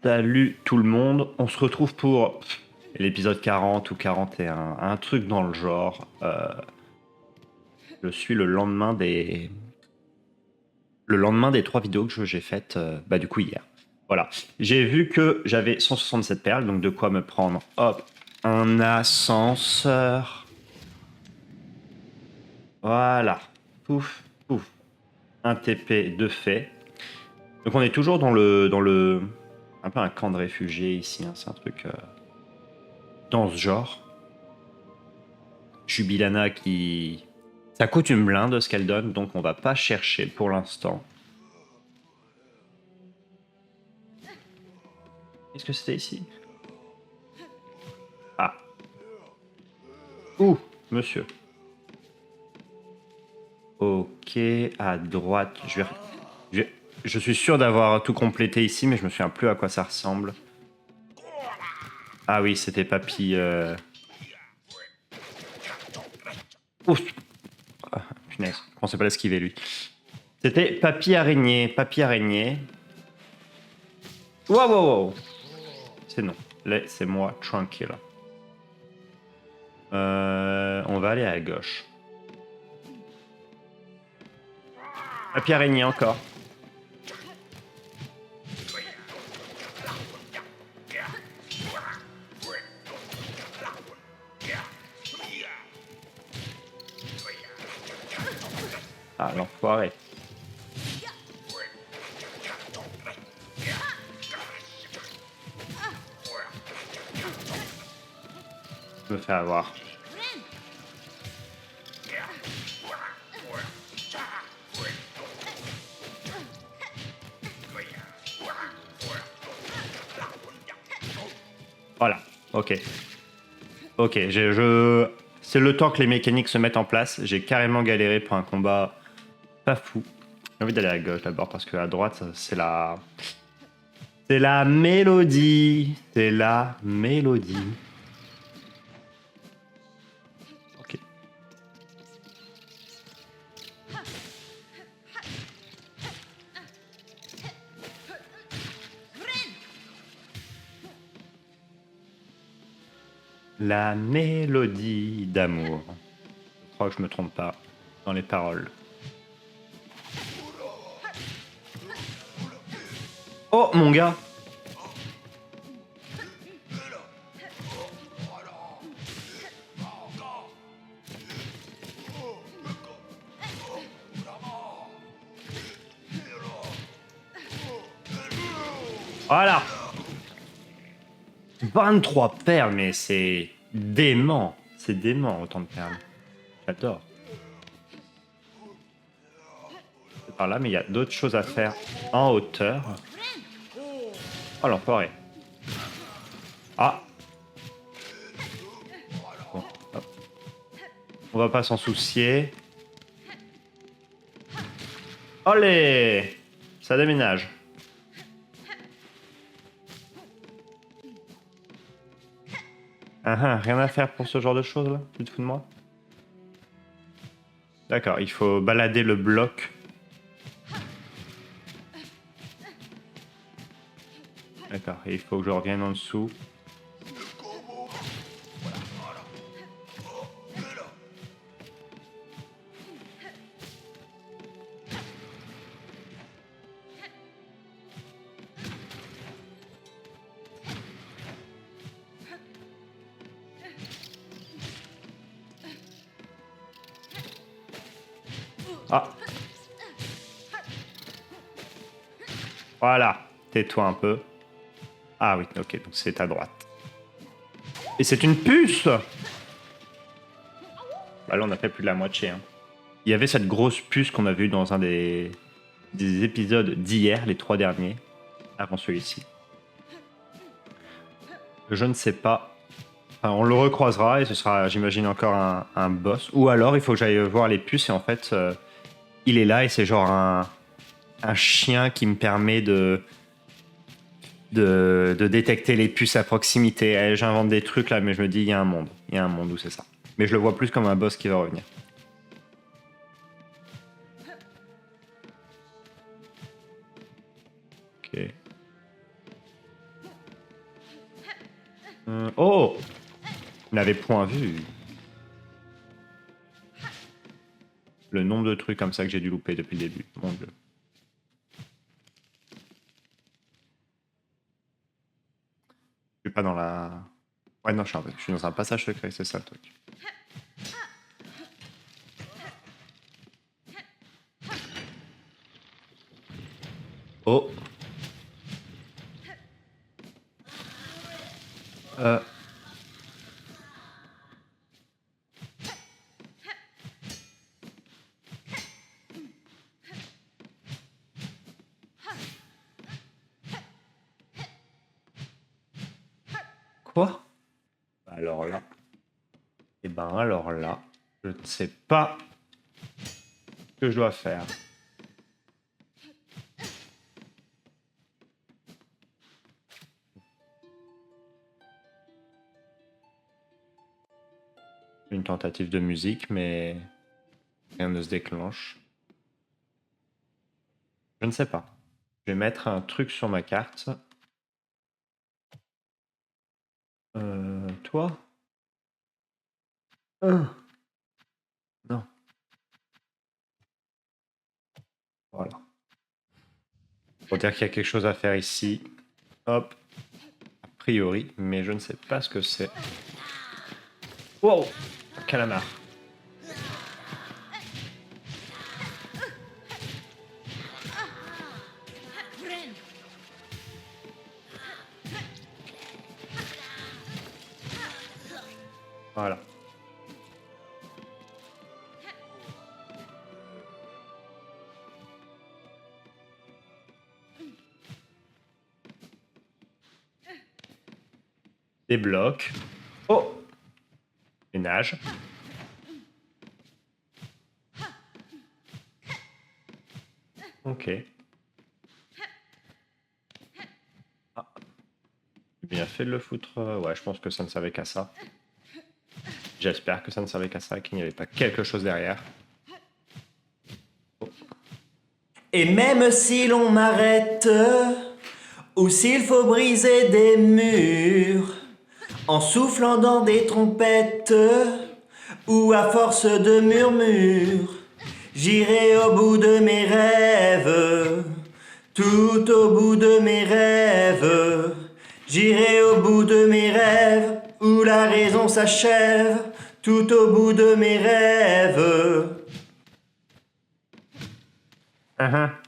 Salut tout le monde, on se retrouve pour l'épisode 40 ou 41, un truc dans le genre. Je suis le lendemain des 3 vidéos que j'ai faites du coup hier. Voilà, j'ai vu que j'avais 167 perles, donc de quoi me prendre, hop, un ascenseur. Voilà, pouf, pouf, un TP de fait. Donc on est toujours dans le un peu un camp de réfugiés ici, hein, c'est un truc dans ce genre. Jubilana qui... Ça coûte une blinde ce qu'elle donne, donc on va pas chercher pour l'instant. Qu'est-ce que c'était ici? Ah. Ouh, monsieur. Ok, à droite. Je suis sûr d'avoir tout complété ici, mais je me souviens plus à quoi ça ressemble. Ah oui, c'était Papy... Ouf. Ah, punaise, je pensais pas l'esquiver lui. C'était Papy Araignée. Papy Araignée. Wow, wow, wow. C'est non. Là, c'est moi, tranquille. On va aller à gauche. Papy Araignée encore. Ah, l'enfoiré. Je me fais avoir. Voilà, ok. Ok, c'est le temps que les mécaniques se mettent en place. J'ai carrément galéré pour un combat pas fou. J'ai envie d'aller à gauche d'abord parce que à droite, c'est la... C'est la mélodie. C'est la mélodie. Ok. La mélodie d'amour. Je crois que je me trompe pas dans les paroles. Oh, mon gars! Voilà! 23 perles, mais c'est dément. C'est dément, autant de perles. J'adore. C'est par là, mais il y a d'autres choses à faire en hauteur. Oh, l'enfoiré. Ah! Bon, hop. On va pas s'en soucier. Allez! Ça déménage. Rien à faire pour ce genre de choses là? Tu te fous de moi? D'accord, il faut balader le bloc. D'accord, et il faut que je revienne en dessous. Ah! Voilà, tais-toi un peu. Ah oui, ok, donc c'est à droite. Et c'est une puce! Bah là, on a fait plus de la moitié. Hein. Il y avait cette grosse puce qu'on a vue dans un des épisodes d'hier, les 3 derniers, avant celui-ci. Je ne sais pas. Enfin, on le recroisera et ce sera, j'imagine, encore un boss. Ou alors, il faut que j'aille voir les puces et en fait, il est là et c'est genre un chien qui me permet de détecter les puces à proximité. J'invente des trucs là, mais je me dis, il y a un monde. Il y a un monde où c'est ça. Mais je le vois plus comme un boss qui va revenir. Ok. Oh! Vous n'avez point vu le nombre de trucs comme ça que j'ai dû louper depuis le début. Mon Dieu. Je suis pas dans la... Ouais, non, je suis dans un passage secret, c'est ça le truc. Oh! Euh... Quoi? Alors là... Et ben alors là, je ne sais pas ce que je dois faire. Une tentative de musique, mais rien ne se déclenche. Je ne sais pas. Je vais mettre un truc sur ma carte. Toi? Non. Voilà. Pour dire qu'il y a quelque chose à faire ici. Hop. A priori, mais je ne sais pas ce que c'est. Wow! Calamar. Voilà. Des blocs. Oh! Ménage. Ok. Ah. J'ai bien fait de le foutre. Ouais, je pense que ça ne servait qu'à ça. J'espère que ça ne servait qu'à ça, qu'il n'y avait pas quelque chose derrière. Oh. Et même si l'on m'arrête, ou s'il faut briser des murs, en soufflant dans des trompettes, ou à force de murmures, j'irai au bout de mes rêves, tout au bout de mes rêves, j'irai au bout de mes rêves, où la raison s'achève, tout au bout de mes rêves. Ah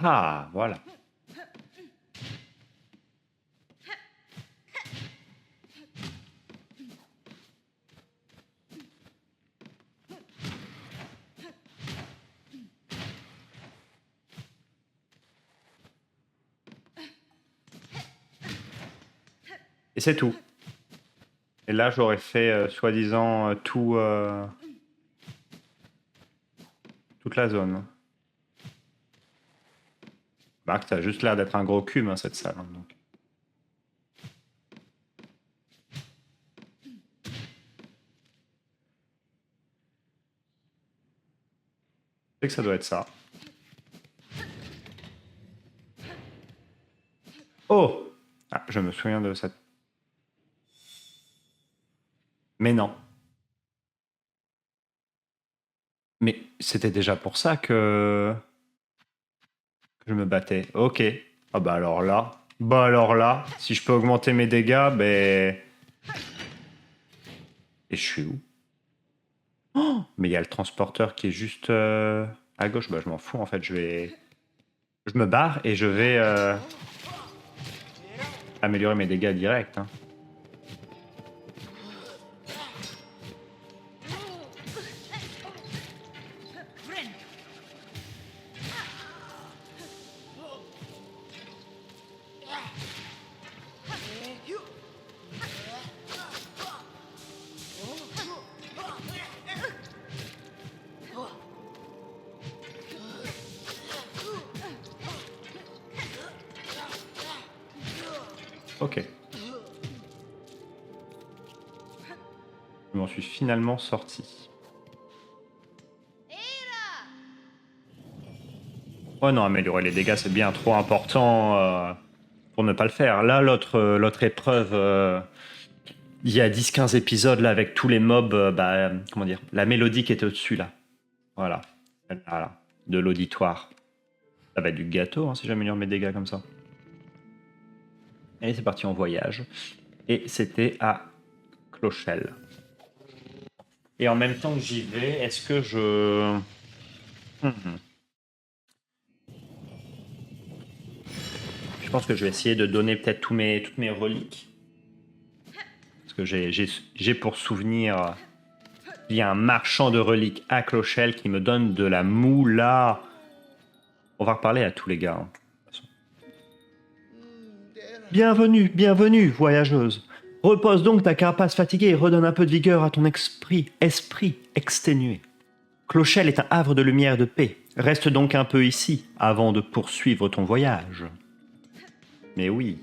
ah, voilà. Et c'est tout. Et là, j'aurais fait, soi-disant, toute la zone. Marc, ça a juste l'air d'être un gros cube, hein, cette salle. Hein, donc. Je sais que ça doit être ça. Oh! Ah, je me souviens de cette... Mais non. Mais c'était déjà pour ça que je me battais. Ok. Ah bah alors là... Bah alors là, si je peux augmenter mes dégâts, ben... Et je suis où? Oh, mais il y a le transporteur qui est juste à gauche. Bah je m'en fous en fait, je vais... Je me barre et je vais améliorer mes dégâts direct. Hein. Ok. Je m'en suis finalement sorti. Oh non, améliorer les dégâts, c'est bien trop important pour ne pas le faire. Là, l'autre épreuve, il y a 10-15 épisodes là avec tous les mobs, comment dire, la mélodie qui était au-dessus là. Voilà. Voilà. De l'auditoire. Ça va être du gâteau hein, si j'améliore mes dégâts comme ça. Et c'est parti en voyage. Et c'était à Clochelle. Et en même temps que j'y vais, est-ce que je... Je pense que je vais essayer de donner peut-être toutes mes reliques. Parce que j'ai pour souvenir... Il y a un marchand de reliques à Clochelle qui me donne de la moula. On va reparler à tous les gars. Hein, de toute façon. Bienvenue, bienvenue, voyageuse. Repose donc ta carapace fatiguée et redonne un peu de vigueur à ton esprit exténué. Clochelle est un havre de lumière et de paix. Reste donc un peu ici avant de poursuivre ton voyage. Mais oui.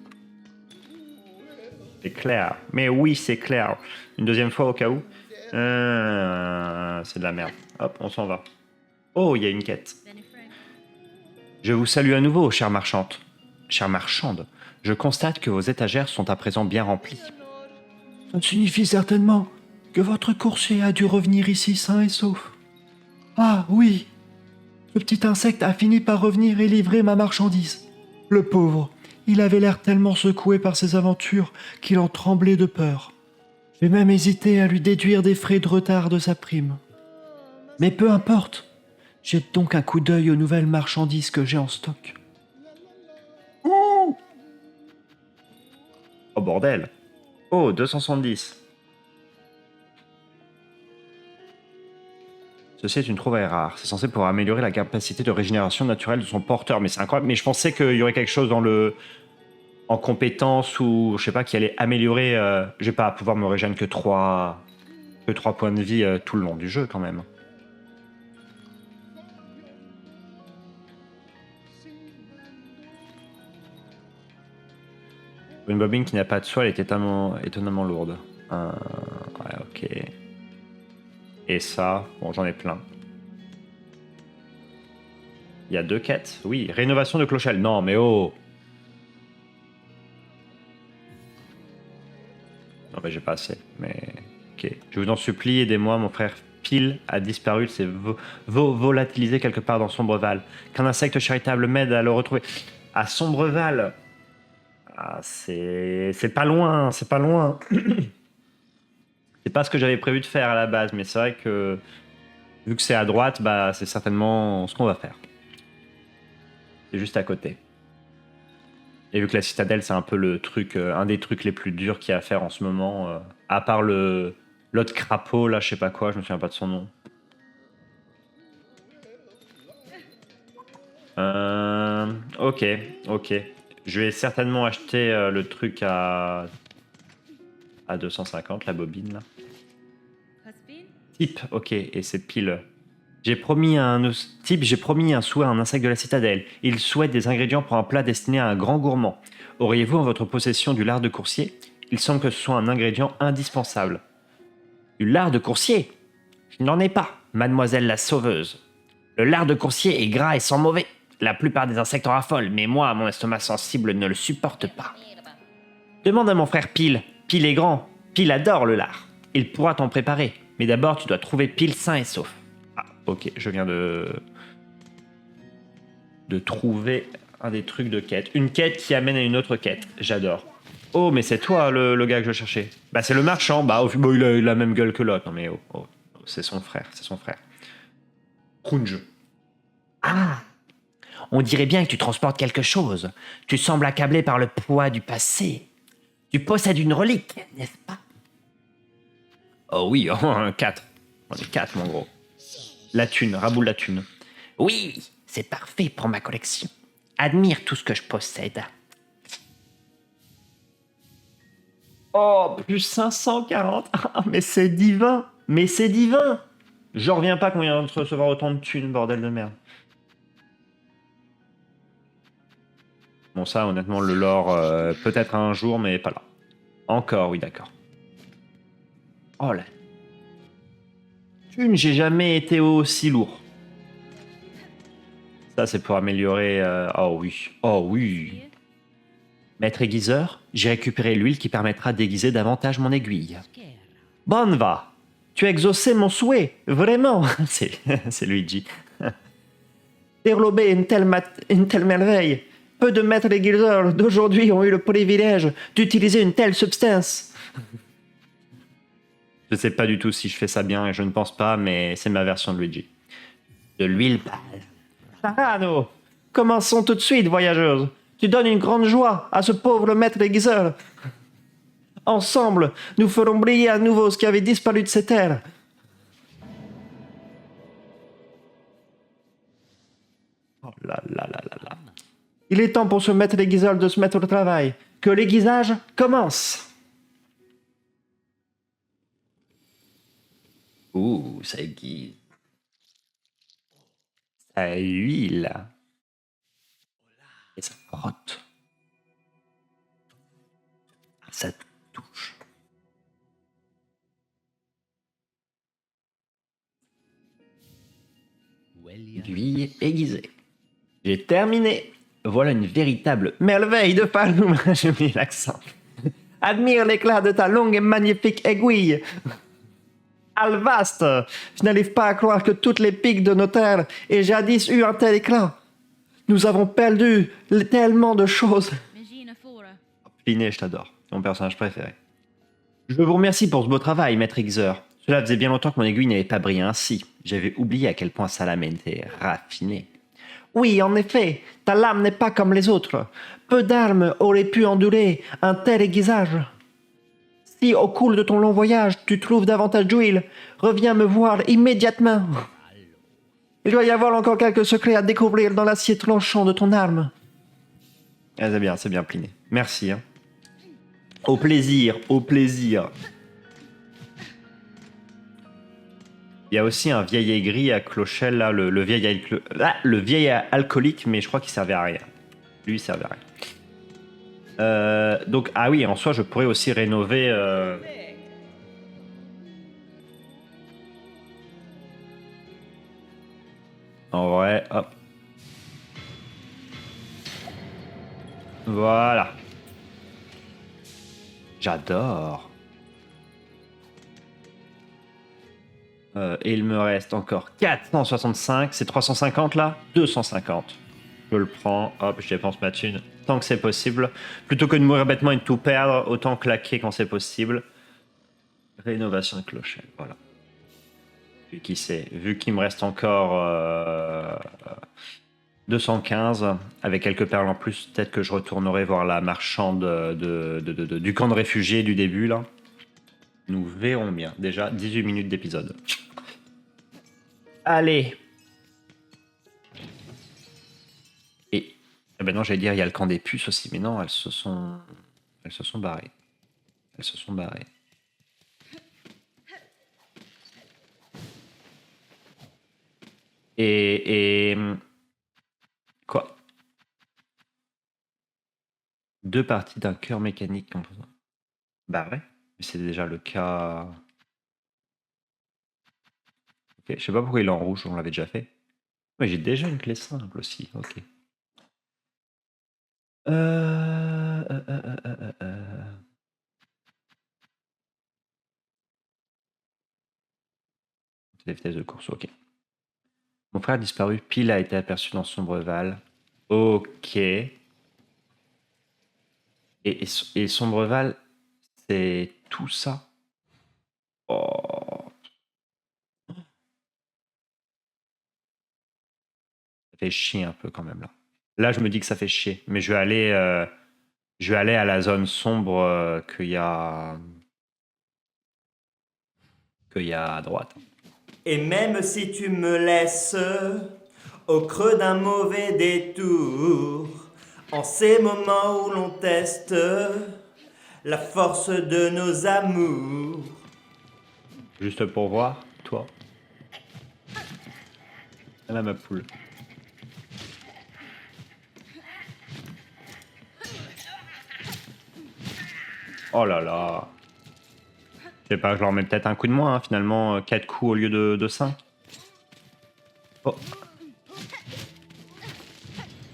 C'est clair. Mais oui, c'est clair. Une deuxième fois au cas où. C'est de la merde. Hop, on s'en va. Oh, il y a une quête. Je vous salue à nouveau, chère marchande. Chère marchande, je constate que vos étagères sont à présent bien remplies. Ça signifie certainement que votre coursier a dû revenir ici sain et sauf. Ah oui, ce petit insecte a fini par revenir et livrer ma marchandise. Le pauvre, il avait l'air tellement secoué par ses aventures qu'il en tremblait de peur. J'ai même hésité à lui déduire des frais de retard de sa prime. Mais peu importe, jette donc un coup d'œil aux nouvelles marchandises que j'ai en stock. Ouh! Oh bordel! Oh, 270. Ceci est une trouvaille rare. C'est censé pouvoir améliorer la capacité de régénération naturelle de son porteur. Mais c'est incroyable. Mais je pensais qu'il y aurait quelque chose dans le... en compétence ou, je sais pas, qui allait améliorer... Je vais pas pouvoir me régénérer que 3 points de vie tout le long du jeu, quand même. Une bobine qui n'a pas de soie, elle est étonnamment lourde. Ouais, ok. Et ça, bon, j'en ai plein. Il y a 2 quêtes. Oui, rénovation de Clochelle. Non, mais oh! Non, mais j'ai pas assez. Mais ok. Je vous en supplie, aidez-moi. Mon frère Pile a disparu. Il s'est volatilisé quelque part dans Sombreval. Qu'un insecte charitable m'aide à le retrouver. À Sombreval. Ah, c'est pas loin. C'est pas loin. C'est pas ce que j'avais prévu de faire à la base, mais c'est vrai que vu que c'est à droite, bah c'est certainement ce qu'on va faire. C'est juste à côté. Et vu que la citadelle, c'est un peu le truc, un des trucs les plus durs qu'il y a à faire en ce moment, à part l'autre crapaud, là, je sais pas quoi, je me souviens pas de son nom. Ok. Je vais certainement acheter le truc à 250, la bobine, là. Type, ok, et c'est pile. J'ai promis un souhait à un insecte de la citadelle. Il souhaite des ingrédients pour un plat destiné à un grand gourmand. Auriez-vous en votre possession du lard de coursier? Il semble que ce soit un ingrédient indispensable. Du lard de coursier? Je n'en ai pas, mademoiselle la sauveuse. Le lard de coursier est gras et sent mauvais. La plupart des insectes en raffolent, mais moi, mon estomac sensible ne le supporte pas. Demande à mon frère Pile. Pile est grand. Pile adore le lard. Il pourra t'en préparer. Mais d'abord, tu dois trouver Pile sain et sauf. Ah, ok, je viens de trouver un des trucs de quête. Une quête qui amène à une autre quête. J'adore. Oh, mais c'est toi le gars que je cherchais. Bah, c'est le marchand. Bah, il a la même gueule que l'autre. Non, mais oh. C'est son frère. Krunj. Ah! On dirait bien que tu transportes quelque chose. Tu sembles accablé par le poids du passé. Tu possèdes une relique, n'est-ce pas? Oh oui, 4. On est 4, mon gros. La thune, raboule la thune. Oui, c'est parfait pour ma collection. Admire tout ce que je possède. Oh, plus 540. Ah, mais c'est divin. Je reviens pas qu'on vient de recevoir autant de thunes, bordel de merde. Bon, ça, honnêtement, le lore, peut-être un jour, mais pas là. Encore, oui, d'accord. Oh là. J'ai jamais été aussi lourd. Ça, c'est pour améliorer... Oh oui, oh oui. Maître aiguiseur, j'ai récupéré l'huile qui permettra d'aiguiser davantage mon aiguille. Bonva, tu as exaucé mon souhait, vraiment. C'est Luigi. Dérober une telle merveille. Peu de maîtres aiguiseurs d'aujourd'hui ont eu le privilège d'utiliser une telle substance. Je sais pas du tout si je fais ça bien et je ne pense pas, mais c'est ma version de Luigi. De l'huile pâle. Tarano, commençons tout de suite, voyageuse. Tu donnes une grande joie à ce pauvre maître aiguiseur. Ensemble, nous ferons briller à nouveau ce qui avait disparu de ces terres. Oh là là là là là. Il est temps pour ce maître aiguiseur de se mettre au travail. Que l'aiguisage commence. Ouh, ça aiguise. Ça huile. Et ça frotte. Ça touche. Aiguille aiguisée. J'ai terminé. Voilà une véritable merveille de Palum. J'ai mis l'accent. Admire l'éclat de ta longue et magnifique aiguille. Alvaste, je n'arrive pas à croire que toutes les piques de nos terres aient jadis eu un tel éclat. Nous avons perdu tellement de choses. Pliné, je t'adore. C'est mon personnage préféré. Je vous remercie pour ce beau travail, maître aiguiseur. Cela faisait bien longtemps que mon aiguille n'avait pas brillé ainsi. J'avais oublié à quel point sa lame était raffinée. Oui, en effet, ta lame n'est pas comme les autres. Peu d'armes auraient pu endurer un tel aiguisage. Si, au cours de ton long voyage, tu trouves davantage d'huile, reviens me voir immédiatement. Il doit y avoir encore quelques secrets à découvrir dans l'acier tranchant de ton arme. Ah, c'est bien, Pliné. Merci. Hein. Au plaisir, au plaisir. Il y a aussi un vieil aigri à Clochelle, là, le vieil alcoolique, mais je crois qu'il servait à rien. Lui, il servait à rien. Donc, ah oui, en soi, je pourrais aussi rénover... En vrai, hop. Voilà. J'adore. Et il me reste encore 465. C'est 350 là 250. Je le prends. Hop, je dépense ma thune. Tant que c'est possible. Plutôt que de mourir bêtement et de tout perdre, autant claquer quand c'est possible. Rénovation de clochette, voilà. Qui sait, vu qu'il me reste encore 215, avec quelques perles en plus, peut-être que je retournerai voir la marchande du camp de réfugiés du début, là. Nous verrons bien. Déjà, 18 minutes d'épisode. Allez. Et ben non, j'allais dire, il y a le camp des puces aussi, mais non, elles se sont barrées. Elles se sont barrées. Et quoi? 2 parties d'un cœur mécanique composant. Bah ouais, mais c'est déjà le cas. Ok, je sais pas pourquoi il est en rouge, on l'avait déjà fait. Ouais, j'ai déjà une clé simple aussi, ok. C'est les vitesses de course, ok. Mon frère a disparu, Pile a été aperçu dans Sombreval. Ok. Et Sombreval, c'est tout ça. Oh. Ça fait chier un peu quand même là. Là, je me dis que ça fait chier, mais je vais aller à la zone sombre qu'il y a à droite. Et même si tu me laisses au creux d'un mauvais détour, en ces moments où l'on teste la force de nos amours. Juste pour voir, toi. Là, ma poule. Oh là là. Je sais pas, je leur mets peut-être un coup de moins, hein, finalement, 4 coups au lieu de 5. Oh,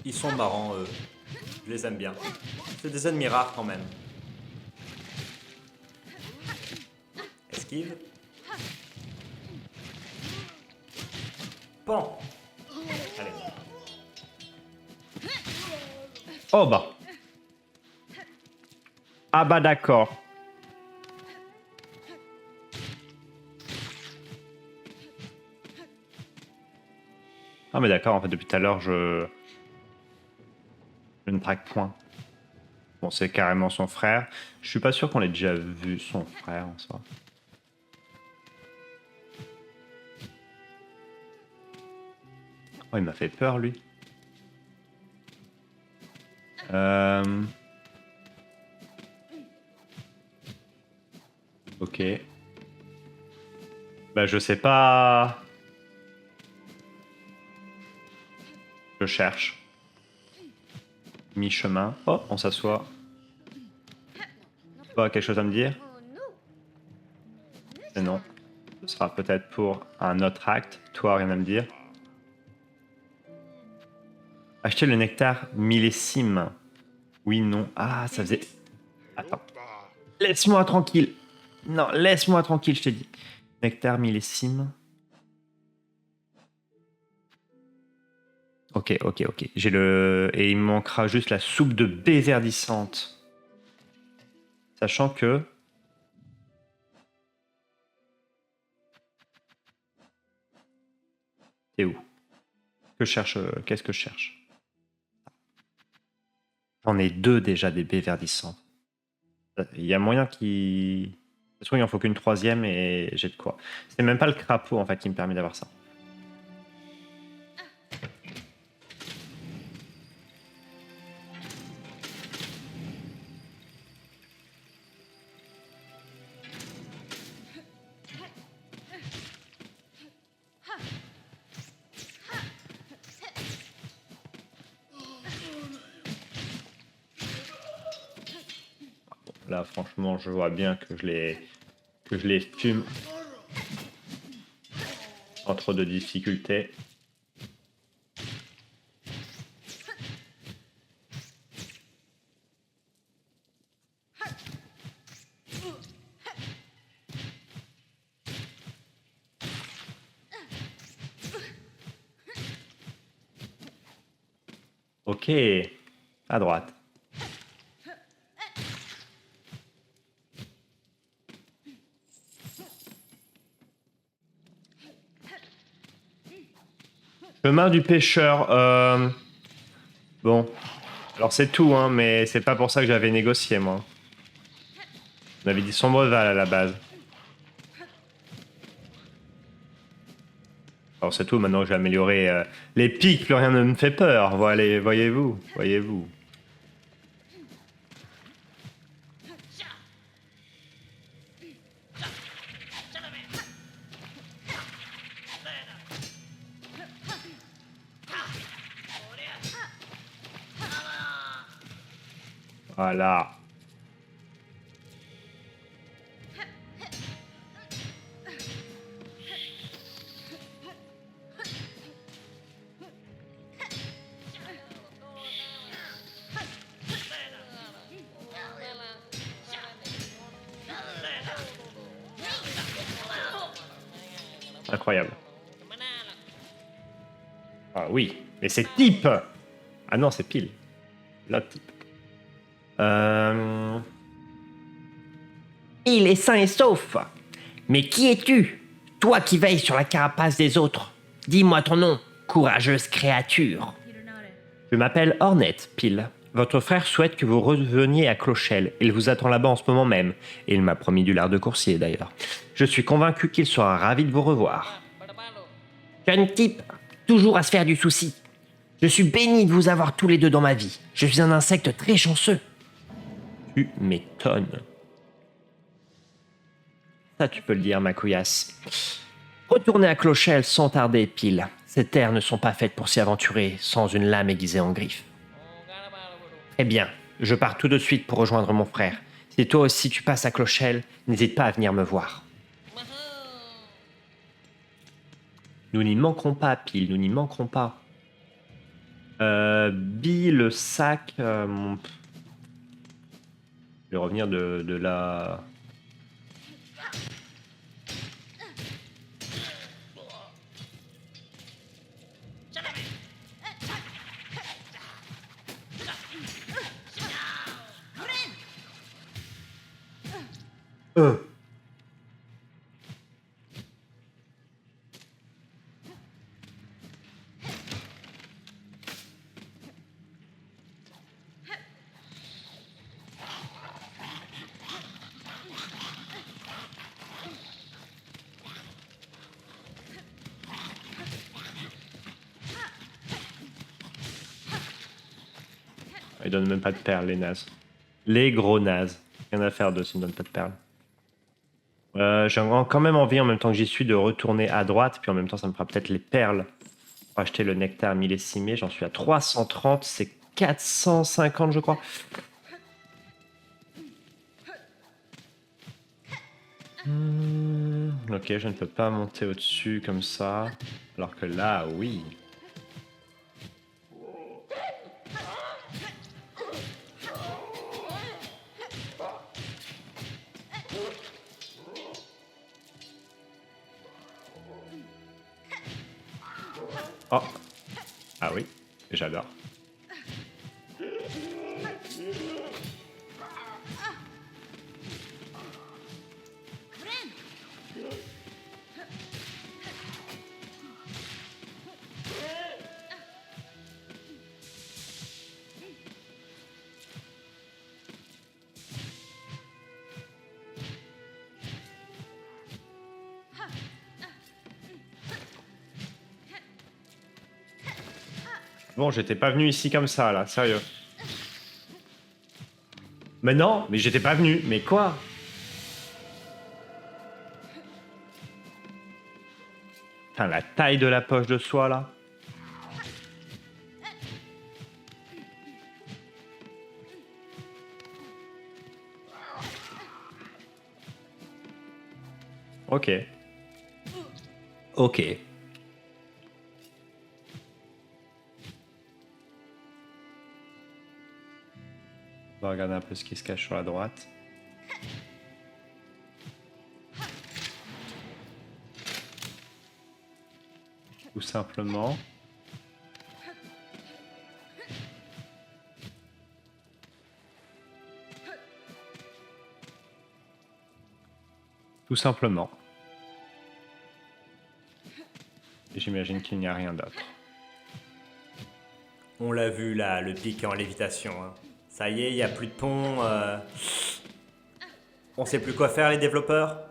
Ils sont marrants, eux. Je les aime bien. C'est des ennemis rares quand même. Esquive. Bon. Allez. oh bah. Ah bah d'accord. Ah mais d'accord, en fait depuis tout à l'heure je ne traque point. Bon, c'est carrément son frère. Je suis pas sûr qu'on l'ait déjà vu, son frère, en soi. Oh, il m'a fait peur, lui. Ok. Bah, je sais pas... Je cherche. Mi-chemin. Oh, on s'assoit. Pas quelque chose à me dire? Mais non. Ce sera peut-être pour un autre acte. Toi, rien à me dire. Acheter le nectar millésime. Oui, non. Ah, ça faisait... Attends. Laisse-moi tranquille. Non, laisse-moi tranquille, je t'ai dit. Nectar millésime. Ok, ok, ok. J'ai le... Et il me manquera juste la soupe de baie verdissante. Sachant que... C'est où? Que je cherche... Qu'est-ce que je cherche? J'en ai 2 déjà des baies verdissantes. Il y a moyen qui... De toute façon, il en faut qu'une 3e et j'ai de quoi. C'est même pas le crapaud en fait qui me permet d'avoir ça. Là, franchement, je vois bien que je les fume sans trop de difficultés. Ok, à droite. Chemin du pêcheur. Bon, alors c'est tout, hein, mais c'est pas pour ça que j'avais négocié, moi. On avait dit Sombreval à la base. Alors c'est tout, maintenant que j'ai amélioré les pics, plus rien ne me fait peur. Voilà, voyez-vous, voyez-vous. Voilà. Incroyable. Ah oui, mais c'est type. Ah non, c'est pile. L'autre type. Il est sain et sauf. Mais qui es-tu? Toi qui veilles sur la carapace des autres. Dis-moi ton nom, courageuse créature. Je m'appelle Hornet, pile. Votre frère souhaite que vous reveniez à Clochelle. Il vous attend là-bas en ce moment même. Et il m'a promis du lard de coursier, d'ailleurs. Je suis convaincu qu'il sera ravi de vous revoir. Jeune type, toujours à se faire du souci. Je suis béni de vous avoir tous les deux dans ma vie. Je suis un insecte très chanceux. Tu m'étonnes. Ça, tu peux le dire, ma couillasse. Retournez à Clochelle sans tarder, pile. Ces terres ne sont pas faites pour s'y aventurer sans une lame aiguisée en griffe. Eh bien, je pars tout de suite pour rejoindre mon frère. Si toi aussi tu passes à Clochelle, n'hésite pas à venir me voir. Nous n'y manquerons pas, Pile, nous n'y manquerons pas. Le sac... Je vais revenir de la... Ils donnent même pas de perles, les nazes. Les gros nazes. Rien à faire d'eux s'ils ne donnent pas de perles. J'ai quand même envie, en même temps que j'y suis, de retourner à droite. Puis en même temps, ça me fera peut-être les perles pour acheter le nectar millésimé. J'en suis à 330. C'est 450, je crois. Ok, je ne peux pas monter au-dessus comme ça. Alors que là, oui. Oh. Ah oui, j'adore. Bon, j'étais pas venu ici comme ça, là, sérieux. Mais non, mais j'étais pas venu. Mais quoi? Putain, la taille de la poche de soie, là. Ok. Ok. On va regarder un peu ce qui se cache sur la droite. Tout simplement. Tout simplement. Et j'imagine qu'il n'y a rien d'autre. On l'a vu là, le pic en lévitation. Hein. Ça y est, il n'y a plus de pont. On sait plus quoi faire les développeurs.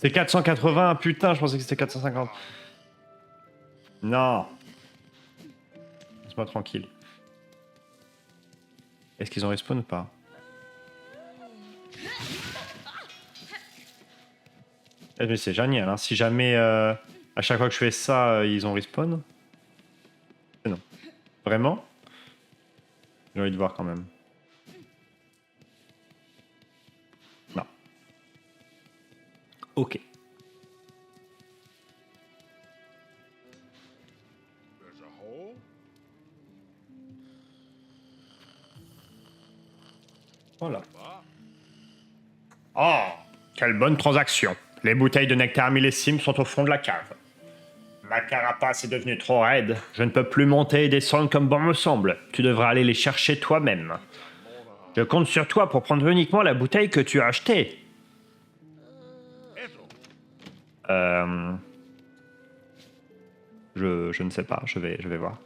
C'est 480, putain, je pensais que c'était 450. Non. Laisse-moi tranquille. Est-ce qu'ils ont respawn ou pas? Eh, mais c'est génial, hein. Si jamais à chaque fois que je fais ça, ils ont respawn. Non. Vraiment? J'ai envie de voir quand même. Non. Ok. Voilà. Oh, quelle bonne transaction. Les bouteilles de nectar millésime sont au fond de la cave. Ma carapace est devenue trop raide. Je ne peux plus monter et descendre comme bon me semble. Tu devras aller les chercher toi-même. Je compte sur toi pour prendre uniquement la bouteille que tu as achetée. Je ne sais pas, je vais voir.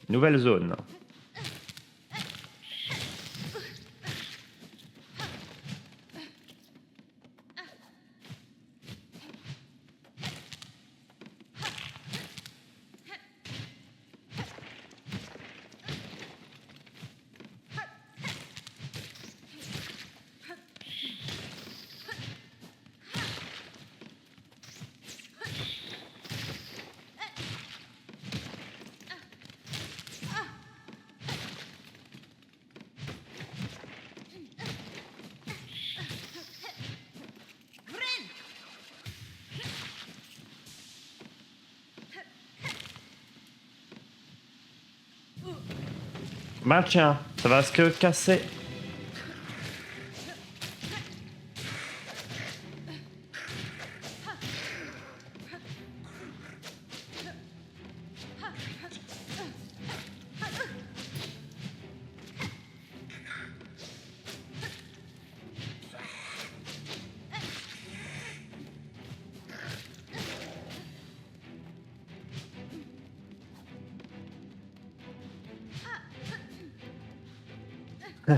Nouvelle zone. Bah tiens, ça va se casser.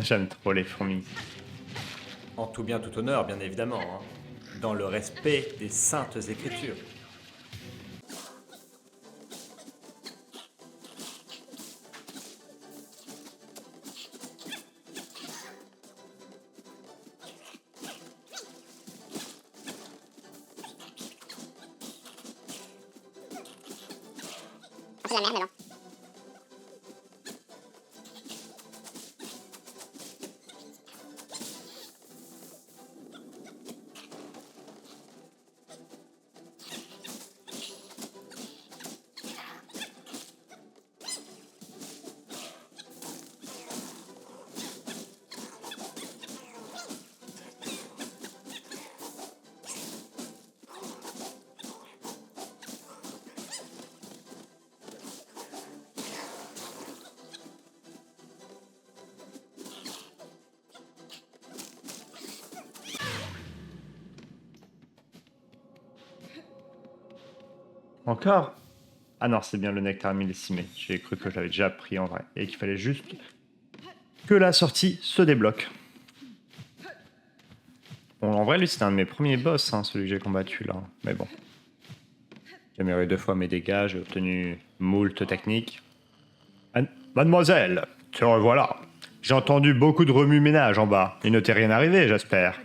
J'aime trop les fourmis. En tout bien, tout honneur, bien évidemment. Hein. Dans le respect des saintes écritures. C'est la merde, mais bon. Encore? Ah non, c'est bien le nectar millésimé. J'ai cru que je l'avais déjà pris en vrai. Et qu'il fallait juste que la sortie se débloque. Bon, en vrai, lui, c'était un de mes premiers boss, hein, celui que j'ai combattu là. Mais bon. J'ai amélioré 2 fois mes dégâts, j'ai obtenu moult techniques. Mademoiselle, te revoilà. J'ai entendu beaucoup de remue-ménage en bas. Il ne t'est rien arrivé, j'espère.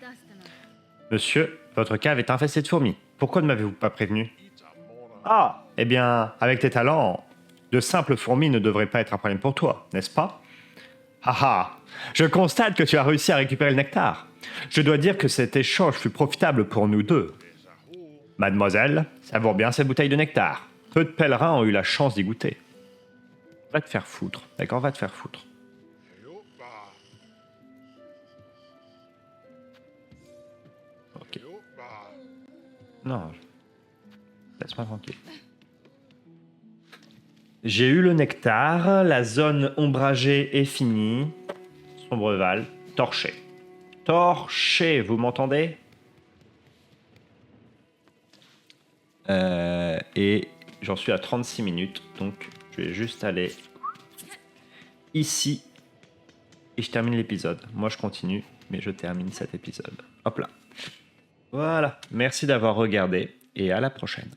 Monsieur, votre cave est infestée de fourmis. Pourquoi ne m'avez-vous pas prévenu? Ah, eh bien, avec tes talents, de simples fourmis ne devraient pas être un problème pour toi, n'est-ce pas? Ah, je constate que tu as réussi à récupérer le nectar. Je dois dire que cet échange fut profitable pour nous deux. Mademoiselle, savoure bien cette bouteille de nectar. Peu de pèlerins ont eu la chance d'y goûter. Va te faire foutre, d'accord? Va te faire foutre. Ok. Non, laisse-moi tranquille. J'ai eu le nectar, la zone ombragée est finie. Sombreval, torché. Torché, vous m'entendez? Et j'en suis à 36 minutes, donc je vais juste aller ici et je termine l'épisode. Moi je continue, mais je termine cet épisode. Hop là. Voilà, merci d'avoir regardé et à la prochaine.